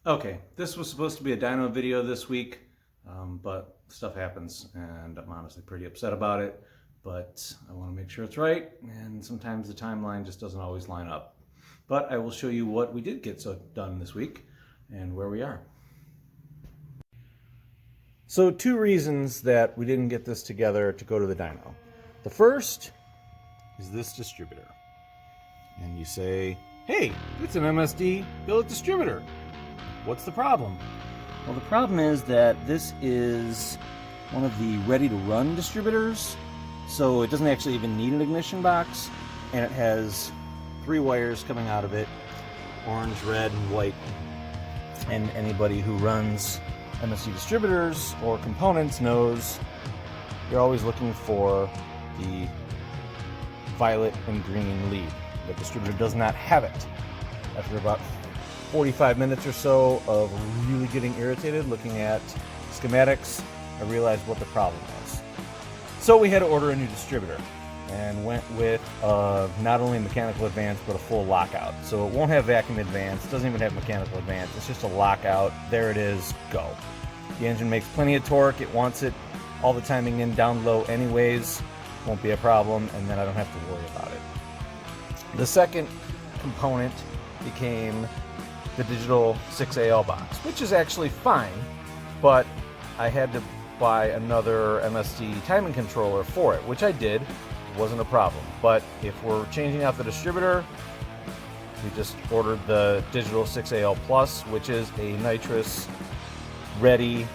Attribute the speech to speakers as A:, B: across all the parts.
A: Okay, this was supposed to be a dyno video this week, but stuff happens and I'm honestly pretty upset about it, but I want to make sure it's right, and sometimes the timeline just doesn't always line up. But I will show you what we did get done this week and where we are. So 2 reasons that we didn't get this together to go to the dyno. The first is this distributor. And you say, hey, it's an MSD billet distributor. What's the problem?
B: Well, the problem is that this is one of the ready-to-run distributors, so it doesn't actually even need an ignition box, and it has 3 wires coming out of it, orange, red, and white. And anybody who runs MSD distributors or components knows you're always looking for the violet and green lead. The distributor does not have it. After about 45 minutes or so of really getting irritated looking at schematics, I realized what the problem was. So we had to order a new distributor and went with not only mechanical advance but a full lockout. So it won't have vacuum advance, doesn't even have mechanical advance, it's just a lockout. There it is, go. The engine makes plenty of torque, it wants it all the timing in down low anyways, won't be a problem, and then I don't have to worry about it. The second component became the digital 6AL box, which is actually fine, but I had to buy another MSD timing controller for it, which I did. It wasn't a problem. But if we're changing out the distributor, we just ordered the digital 6AL Plus, which is a nitrous ready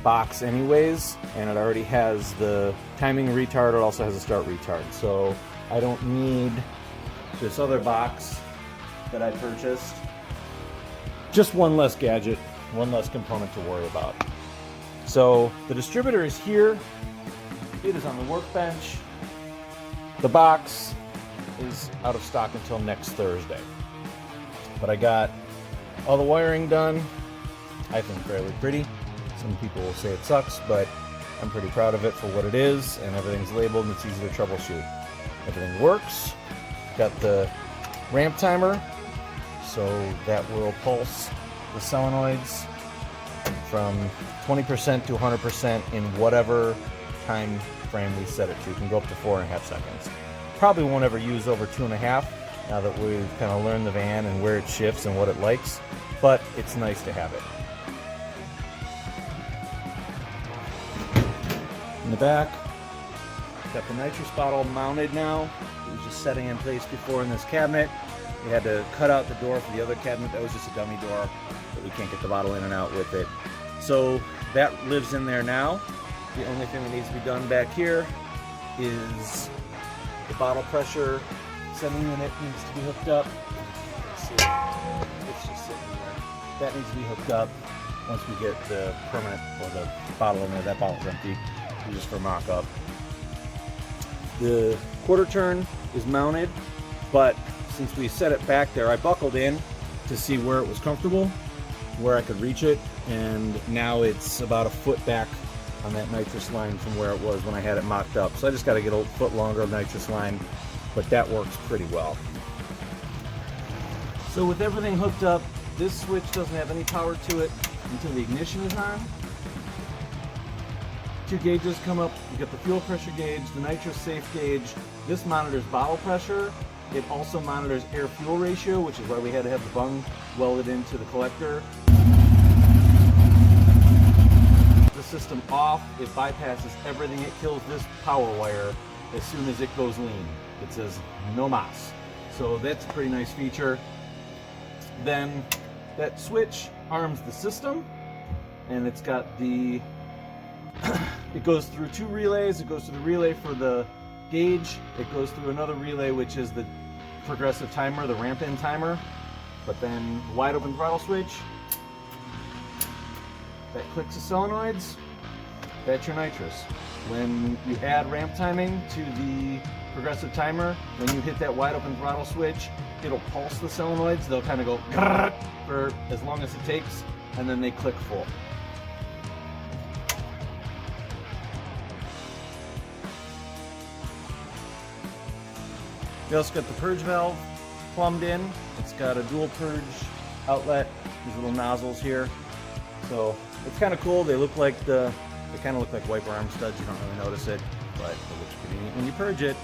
B: box anyways, and it already has the timing retard, it also has a start retard. So I don't need this other box that I purchased. Just one less gadget, one less component to worry about. So the distributor is here. It is on the workbench. The box is out of stock until next Thursday. But I got all the wiring done. I think fairly pretty. Some people will say it sucks, but I'm pretty proud of it for what it is, and everything's labeled and it's easy to troubleshoot. Everything works. Got the ramp timer, so that will pulse the solenoids from 20% to 100% in whatever time frame we set it to. You can go up to 4.5 seconds. Probably won't ever use over 2.5 now that we've kind of learned the van and where it shifts and what it likes, but it's nice to have it. In the back, got the nitrous bottle mounted now. It was just setting in place before in this cabinet. We had to cut out the door for the other cabinet. That was just a dummy door, but we can't get the bottle in and out with it. So that lives in there now. The only thing that needs to be done back here is the bottle pressure sending unit needs to be hooked up. Let's see, it's just sitting there. That needs to be hooked up once we get the permanent or the bottle in there. That bottle's empty, just for mock-up. The quarter turn is mounted, but since we set it back there, I buckled in to see where it was comfortable, where I could reach it, and now it's about a foot back on that nitrous line from where it was when I had it mocked up. So I just got to get a foot longer of nitrous line, but that works pretty well. So with everything hooked up, this switch doesn't have any power to it until the ignition is on. 2 gauges come up. You got the fuel pressure gauge, the nitrous safe gauge. This monitors bottle pressure. It also monitors air-fuel ratio, which is why we had to have the bung welded into the collector. The system off, it bypasses everything. It kills this power wire as soon as it goes lean. It says no mas. So that's a pretty nice feature. Then that switch arms the system, and it's got the it goes through 2 relays. It goes through the relay for the gauge. It goes through another relay, which is the progressive timer, the ramp in timer. But then wide open throttle switch, that clicks the solenoids. That's your nitrous. When you add ramp timing to the progressive timer, when you hit that wide open throttle switch, it'll pulse the solenoids. They'll kind of go for as long as it takes, and then they click full. We also got the purge valve plumbed in. It's got a dual purge outlet these little nozzles here. So it's kind of cool. They kind of look like wiper arm studs. You don't really notice it, but it looks pretty neat when you purge it.